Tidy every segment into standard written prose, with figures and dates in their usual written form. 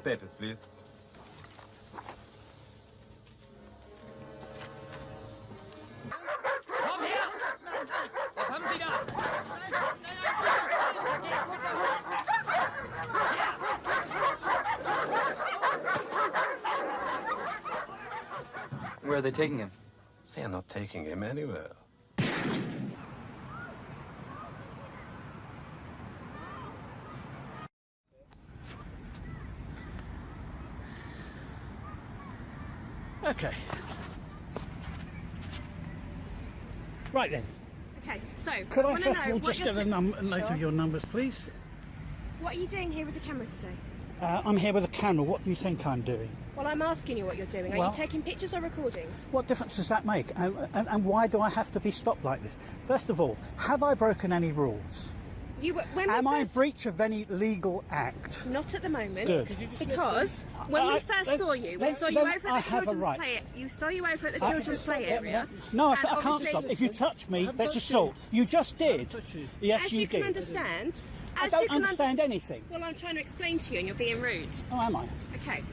status, please. Komm her! Was haben Sie da? Where are they taking him? They are not taking him anywhere. Okay. Right then. Okay, so Could I first of all just get a note of your numbers, please? What are you doing here with the camera today? I'm here with a camera. What do you think I'm doing? Well, I'm asking you what you're doing. Are Well, you taking pictures or recordings? What difference does that make? And why do I have to be stopped like this? First of all, have I broken any rules? Am I in breach of any legal act? Not at the moment. Good. Because when we first saw you, we saw you over at the children's play. You saw you over at the children's play area. No, I can't stop. If you touch me, that's assault. You just did. Yes, as you you did. can understand. I don't understand anything. Well, I'm trying to explain to you, and you're being rude. Oh, am I? Okay.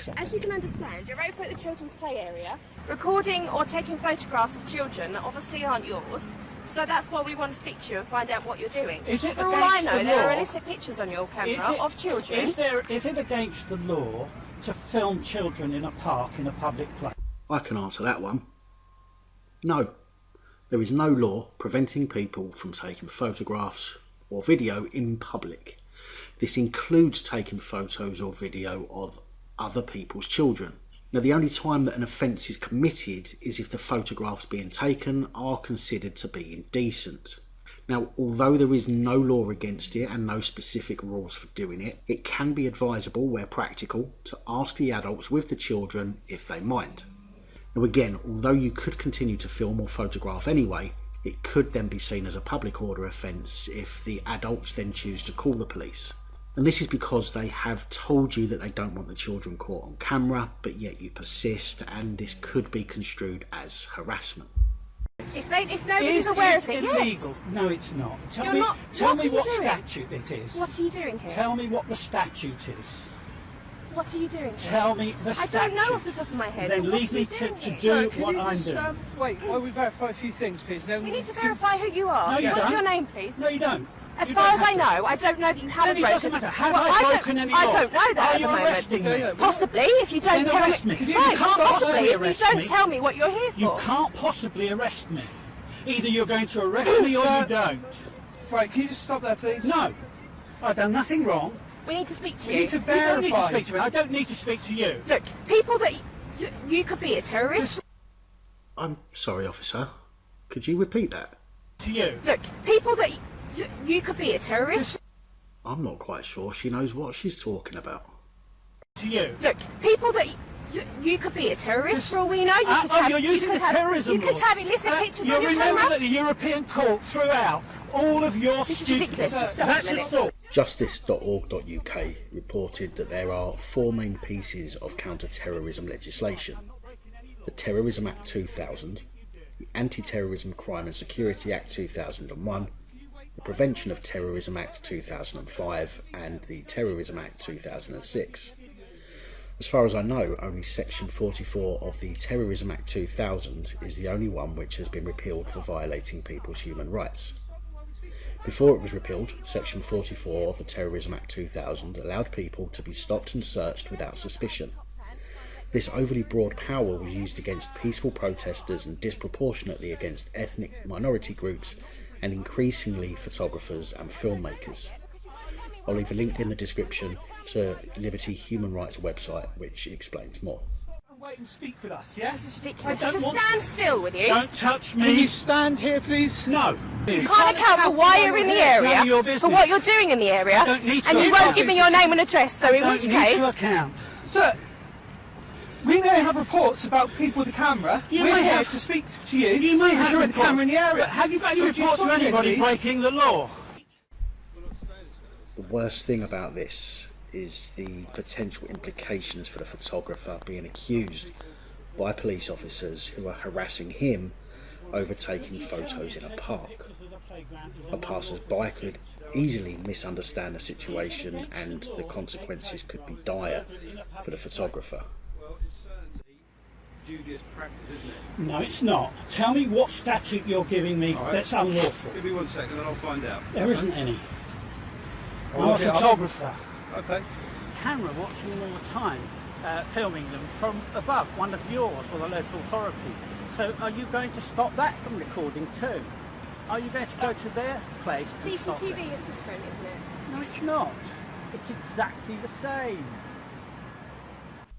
So, as you can understand, you're over at the children's play area. Recording or taking photographs of children that obviously aren't yours. So that's why we want to speak to you and find out what you're doing. Is it For all I know, the there law? are illicit pictures on your camera of children. Is it against the law to film children in a park, in a public place? I can answer that one. No. There is no law preventing people from taking photographs or video in public. This includes taking photos or video of other people's children. Now, the only time that an offence is committed is if the photographs being taken are considered to be indecent. Now, although there is no law against it and no specific rules for doing it, it can be advisable, where practical, to ask the adults with the children if they mind. Now again, although you could continue to film or photograph anyway, it could then be seen as a public order offence if the adults then choose to call the police. And this is because they have told you that they don't want the children caught on camera, but yet you persist, and this could be construed as harassment. If nobody's aware of it, illegal? yes. No, it's not. Tell You're me, not. tell What me are you what doing? statute it is. What are you doing here? Tell me what the statute is. What are you doing here? Tell me the statute. I don't know off the top of my head. Then but leave what are you me doing to here? do what I'm doing. Wait, while we verify a few things, please. Then You need to verify who you are. No, you What's don't. your name, please? No, you don't. As You far don't as have I to. know, I don't know that you haven't Then it doesn't broken. matter. Have Well, I don't- broken any I law? don't know that Are at you the arresting me? moment. Possibly, if you don't Then tell arrest me. me. You Right, can't possibly, possibly if you arrest don't me. tell me what you're here for. You can't possibly arrest me. Either you're going to arrest me or you don't. Right, can you just stop there, please? No. I've done nothing wrong. We need to speak to We you. need to You don't need to verify. speak to me. I don't need to speak to you. Look, people that you could be a terrorist. I'm sorry, officer. Could you repeat that? To you. Look, people that you could be a terrorist. I'm not quite sure she knows what she's talking about. To you. Look, people that you could be a terrorist. For all we know, you could have. You're using you the could have, terrorism You could laws. have illicit pictures You on your remember camera. that the European court threw out all of your This is stupid... ridiculous. Just stop That's a minute. assault. Justice.org.uk reported that there are 4 main pieces of counter-terrorism legislation: the Terrorism Act 2000, the Anti-Terrorism Crime and Security Act 2001, the Prevention of Terrorism Act 2005, and the Terrorism Act 2006. As far as I know, only Section 44 of the Terrorism Act 2000 is the only one which has been repealed for violating people's human rights. Before it was repealed, Section 44 of the Terrorism Act 2000 allowed people to be stopped and searched without suspicion. This overly broad power was used against peaceful protesters and disproportionately against ethnic minority groups and increasingly photographers and filmmakers. I'll leave a link in the description to Liberty Human Rights website which explains more. Wait and speak with us, yes? This is ridiculous. I don't Just want- stand still, will you? Don't touch me. Can you stand here, please? No. You can't account for why you're in the area, None of your for business. what you're doing in the area, I don't need to and you account. won't give me your name and address. So in Don't which need case, to account. Sir, we may have reports about people with a camera. You We're may here have- to speak to you. You may because have you're with the reports, camera in the area. but have you got any So would you reports of stop here, anybody please? breaking the law? The worst thing about this is the potential implications for the photographer being accused by police officers who are harassing him over taking photos in a park. A passers-by could easily misunderstand the situation and the consequences could be dire for the photographer. Dubious practice, isn't it? No, it's not. Tell me what statute you're giving me that's unlawful. Give me 1 second and I'll find out. There isn't any. I'm I'll a look it up. photographer. Okay. Camera watching them all the time, filming them from above, one of yours or the local authority. So are you going to stop that from recording too? Are you going to go to their place and stop CCTV it? is different, isn't it? No, it's not. It's exactly the same.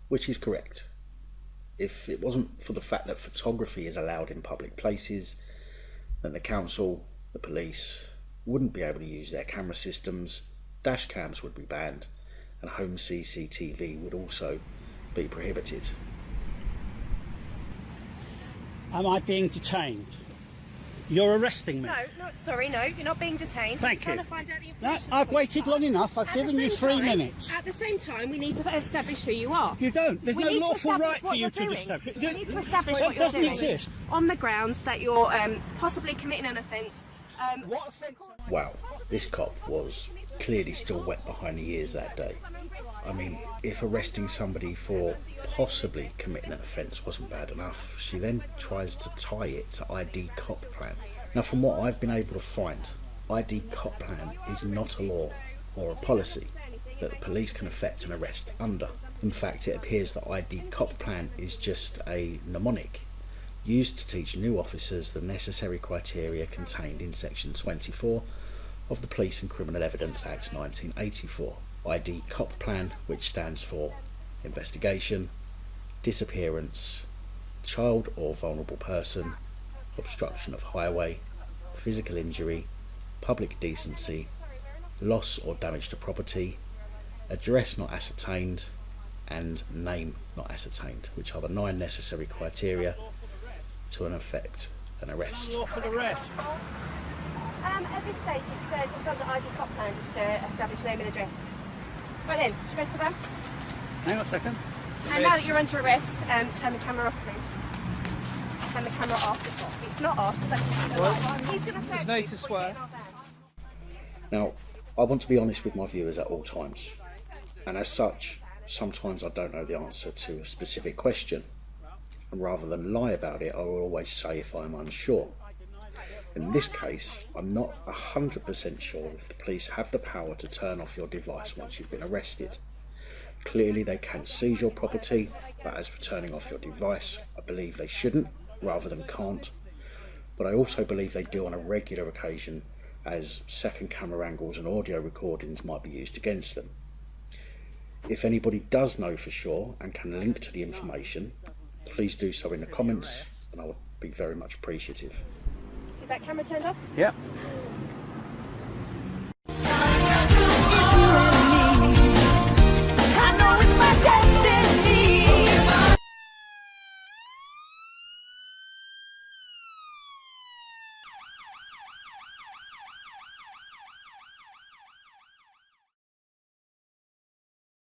Which is correct. If it wasn't for the fact that photography is allowed in public places, then the council, the police, wouldn't be able to use their camera systems, dash cams would be banned, and home CCTV would also be prohibited. Am I being detained? You're arresting me. No, sorry, no, you're not being detained. Thank you. Trying to find out the No, information. I've waited long enough. I've At given the you same 3 time- minutes. At the same time, we need to establish who you are. You don't. There's We no need to lawful establish right for what you you're to doing. establish. We need to establish Well, what it you're doesn't doing. exist. On the grounds that you're possibly committing an offence. What offence? Wow, this cop was clearly still wet behind the ears that day. I mean, if arresting somebody for possibly committing an offence wasn't bad enough, she then tries to tie it to ID cop plan. Now, from what I've been able to find, ID cop plan is not a law or a policy that the police can effect an arrest under. In fact, it appears that ID cop plan is just a mnemonic used to teach new officers the necessary criteria contained in section 24 of the Police and Criminal Evidence Act 1984. ID cop plan, which stands for investigation, disappearance, child or vulnerable person, obstruction of highway, physical injury, public decency, loss or damage to property, address not ascertained, and name not ascertained, which are the 9 necessary criteria to effect an arrest. Unlawful arrest. At this stage, it's just under ID cop plan, just to establish name and address. Right then, should we go to the van? Hang on a second. And now that you're under arrest, turn the camera off, please. Turn the camera off. It's not off. He's going to search no you to before you swear. get in our van. Now, I want to be honest with my viewers at all times, and as such, sometimes I don't know the answer to a specific question, and rather than lie about it, I will always say if I'm unsure. In this case, I'm not 100% sure if the police have the power to turn off your device once you've been arrested. Clearly they can seize your property, but as for turning off your device, I believe they shouldn't, rather than can't. But I also believe they do on a regular occasion, as second camera angles and audio recordings might be used against them. If anybody does know for sure and can link to the information, please do so in the comments, and I would be very much appreciative. Is that camera turned off? Yep.